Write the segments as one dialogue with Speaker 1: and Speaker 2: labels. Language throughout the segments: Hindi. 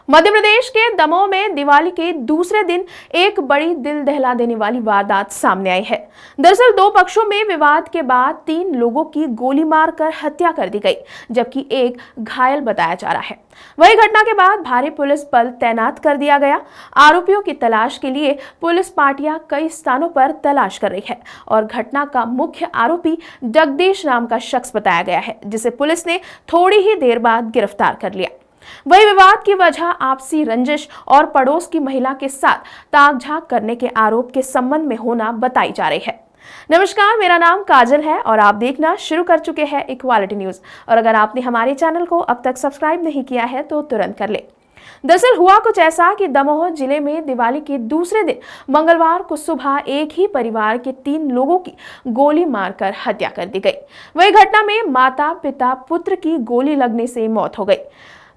Speaker 1: मध्य प्रदेश के दमोह में दिवाली के दूसरे दिन एक बड़ी दिल दहला देने वाली वारदात सामने आई है। दरअसल दो पक्षों में विवाद के बाद 3 लोगों की गोली मारकर हत्या कर दी गई, जबकि एक घायल बताया जा रहा है। वही घटना के बाद भारी पुलिस बल तैनात कर दिया गया। आरोपियों की तलाश के लिए पुलिस पार्टियां कई स्थानों पर तलाश कर रही है और घटना का मुख्य आरोपी जगदीश नाम का शख्स बताया गया है, जिसे पुलिस ने थोड़ी ही देर बाद गिरफ्तार कर लिया। वही विवाद की वजह आपसी रंजिश और पड़ोस की महिला के साथ ताक-झाक करने के आरोप के संबंध में होना बताई जा रही है। नमस्कार, मेरा नाम काजल है और आप देखना शुरू कर चुके हैं इक्वालिटी न्यूज। और अगर आपने हमारे चैनल को अब तक सब्सक्राइब नहीं किया है तो तुरंत कर ले। दरअसल हुआ कुछ ऐसा कि दमोह जिले में दिवाली के दूसरे दिन मंगलवार को सुबह एक ही परिवार के 3 लोगों की गोली मारकर हत्या कर दी गई। वही घटना में माता, पिता, पुत्र की गोली लगने से मौत हो गई।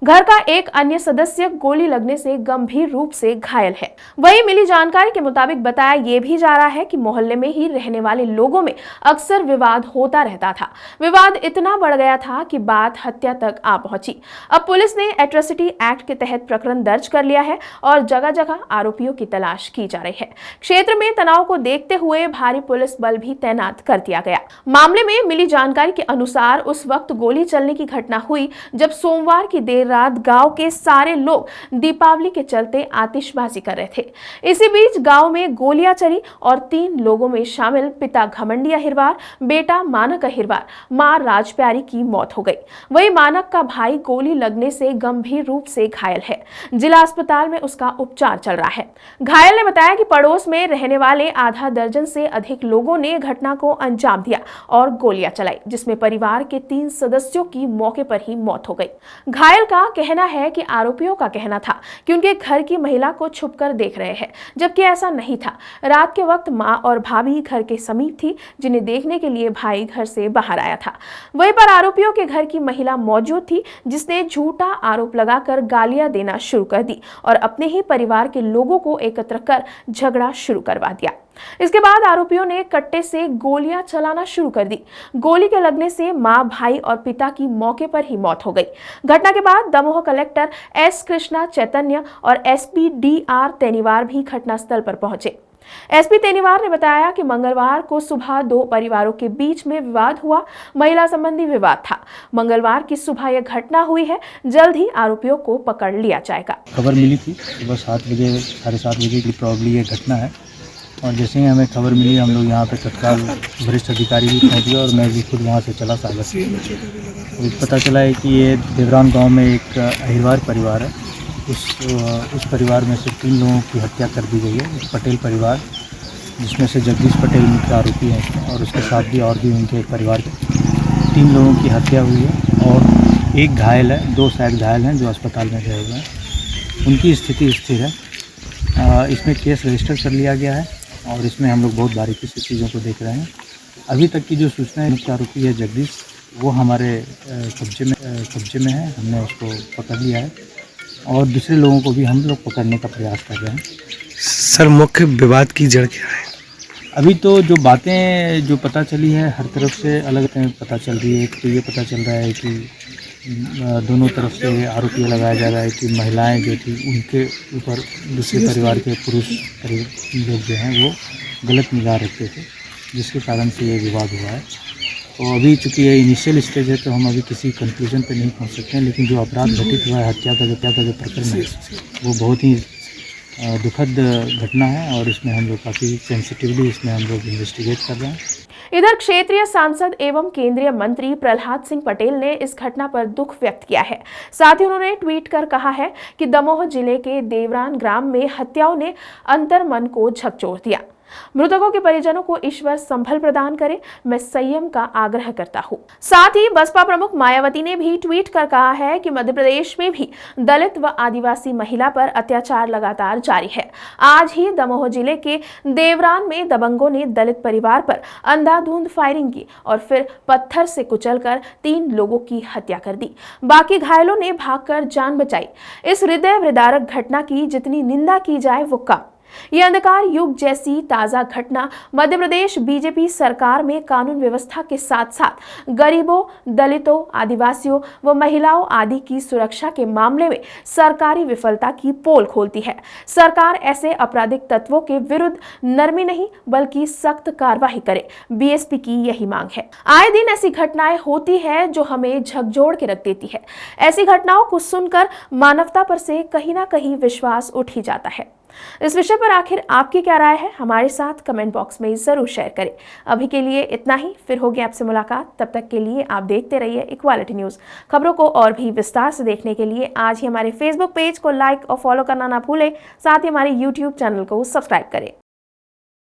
Speaker 1: घर का एक अन्य सदस्य गोली लगने से गंभीर रूप से घायल है। वहीं मिली जानकारी के मुताबिक बताया ये भी जा रहा है कि मोहल्ले में ही रहने वाले लोगों में अक्सर विवाद होता रहता था। विवाद इतना बढ़ गया था कि बात हत्या तक आ पहुंची। अब पुलिस ने एट्रोसिटी एक्ट के तहत प्रकरण दर्ज कर लिया है और जगह जगह आरोपियों की तलाश की जा रही है। क्षेत्र में तनाव को देखते हुए भारी पुलिस बल भी तैनात कर दिया गया। मामले में मिली जानकारी के अनुसार उस वक्त गोली चलने की घटना हुई जब सोमवार की देर रात गांव के सारे लोग दीपावली के चलते आतिशबाजी कर रहे थे। इसी बीच गांव में गोलियां चली और 3 लोगों में शामिल पिता घमंडी अहिरवार, बेटा मानक अहिरवार, मां राजप्यारी की मौत हो गई। वहीं मानक का भाई गोली लगने से गंभीर रूप से घायल है। जिला अस्पताल में उसका उपचार चल रहा है। घायल ने बताया कि पड़ोस में रहने वाले आधा दर्जन से अधिक लोगों ने घटना को अंजाम दिया और गोलियां चलाई, जिसमें परिवार के 3 सदस्यों की मौके पर ही मौत हो गई। घायल का कहना है कि आरोपियों का कहना था कि उनके घर की महिला को छुपकर देख रहे हैं, जबकि ऐसा नहीं था। रात के वक्त मां और भाभी घर के समीप थी, जिन्हें देखने के लिए भाई घर से बाहर आया था। वहीं पर आरोपियों के घर की महिला मौजूद थी, जिसने झूठा आरोप लगाकर गालियां देना शुरू कर दी और अपने ही परिवार के लोगों को एकत्र कर झगड़ा शुरू करवा दिया। इसके बाद आरोपियों ने कट्टे से गोलियां चलाना शुरू कर दी। गोली के लगने से मां, भाई और पिता की मौके पर ही मौत हो गई। घटना के बाद दमोह कलेक्टर एस कृष्णा चैतन्य और एसपी डी.आर. तेनीवार भी घटनास्थल पर पहुंचे। एसपी तेनीवार ने बताया कि मंगलवार को सुबह 2 परिवारों के बीच में विवाद हुआ। महिला संबंधी विवाद था। मंगलवार की सुबह यह घटना हुई है। जल्द ही आरोपियों को पकड़ लिया जाएगा।
Speaker 2: खबर मिली थी सुबह 7 बजे, 7:30 बजे की प्रॉब्ली ये घटना है और जैसे ही हमें खबर मिली हम लोग यहाँ पे तत्काल वरिष्ठ अधिकारी भी पहुँच गए और मैं भी खुद वहाँ से चला सागर से। तो पता चला है कि ये देवरान गांव में एक अहिरवार परिवार है। उस परिवार में से 3 लोगों की हत्या कर दी गई है। एक पटेल परिवार, जिसमें से जगदीश पटेल मुख्य आरोपी हैं इसमें, और उसके साथ भी और भी उनके परिवार के 3 लोगों की हत्या हुई है और एक घायल है, 2 शायद घायल हैं जो अस्पताल में गए हुए हैं। उनकी स्थिति स्थिर है। इसमें केस रजिस्टर कर लिया गया है और इसमें हम लोग बहुत बारीकी से चीज़ों को देख रहे हैं। अभी तक की जो सूचना है, मुख्य आरोपी है जगदीश, वो हमारे कब्जे में है। हमने उसको पकड़ लिया है और दूसरे लोगों को भी हम लोग पकड़ने का प्रयास कर रहे हैं।
Speaker 3: सर, मुख्य विवाद की जड़ क्या है?
Speaker 2: अभी तो जो बातें जो पता चली है, हर तरफ से अलग पता चल रही है। एक तो ये पता चल रहा है कि दोनों तरफ से आरोपी लगाया जा रहा है कि महिलाएं जो थी उनके ऊपर दूसरे परिवार के पुरुष लोग जो हैं वो गलत निगाह रखते थे, जिसके कारण से ये विवाद हुआ है। तो अभी चूँकि ये इनिशियल स्टेज है तो हम अभी किसी कंक्लूजन पे नहीं पहुंच सकते हैं, लेकिन जो अपराध घटित हुआ है, हत्या का जो प्रकरण है, वो बहुत ही दुखद घटना है और इसमें हम लोग काफ़ी सेंसिटिवली इसमें हम लोग इन्वेस्टिगेट कर रहे हैं।
Speaker 1: इधर क्षेत्रीय सांसद एवं केंद्रीय मंत्री प्रहलाद सिंह पटेल ने इस घटना पर दुख व्यक्त किया है। साथ ही उन्होंने ट्वीट कर कहा है कि दमोह जिले के देवरान ग्राम में हत्याओं ने अंतर्मन को झकझोर दिया। मृतकों के परिजनों को ईश्वर संभल प्रदान करे, मैं संयम का आग्रह करता हूं। साथ ही बसपा प्रमुख मायावती ने भी ट्वीट कर कहा है कि मध्य प्रदेश में भी दलित व आदिवासी महिला पर अत्याचार लगातार जारी है। आज ही दमोह जिले के देवरान में दबंगों ने दलित परिवार पर अंधाधुंध फायरिंग की और फिर पत्थर से कुचलकर 3 लोगों की हत्या कर दी। बाकी घायलों ने भागकर जान बचाई। इस हृदय विदारक घटना की जितनी निंदा की जाए वो कम। ये अंधकार युग जैसी ताजा घटना मध्य प्रदेश बीजेपी सरकार में कानून व्यवस्था के साथ साथ गरीबों, दलितों, आदिवासियों व महिलाओं आदि की सुरक्षा के मामले में सरकारी विफलता की पोल खोलती है। सरकार ऐसे आपराधिक तत्वों के विरुद्ध नरमी नहीं बल्कि सख्त कार्रवाई करे, बीएसपी की यही मांग है। आए दिन ऐसी घटनाएं होती है जो हमें झकझोर के रख देती है। ऐसी घटनाओं को सुनकर मानवता पर से कहीं ना कहीं विश्वास उठ ही जाता है। इस विषय पर आखिर आपकी क्या राय है, हमारे साथ कमेंट बॉक्स में जरूर शेयर करें। अभी के लिए इतना ही, फिर होगी आपसे मुलाकात। तब तक के लिए आप देखते रहिए इक्वालिटी न्यूज। खबरों को और भी विस्तार से देखने के लिए आज ही हमारे फेसबुक पेज को लाइक और फॉलो करना ना भूलें। साथ ही हमारे यूट्यूब चैनल को सब्सक्राइब करें।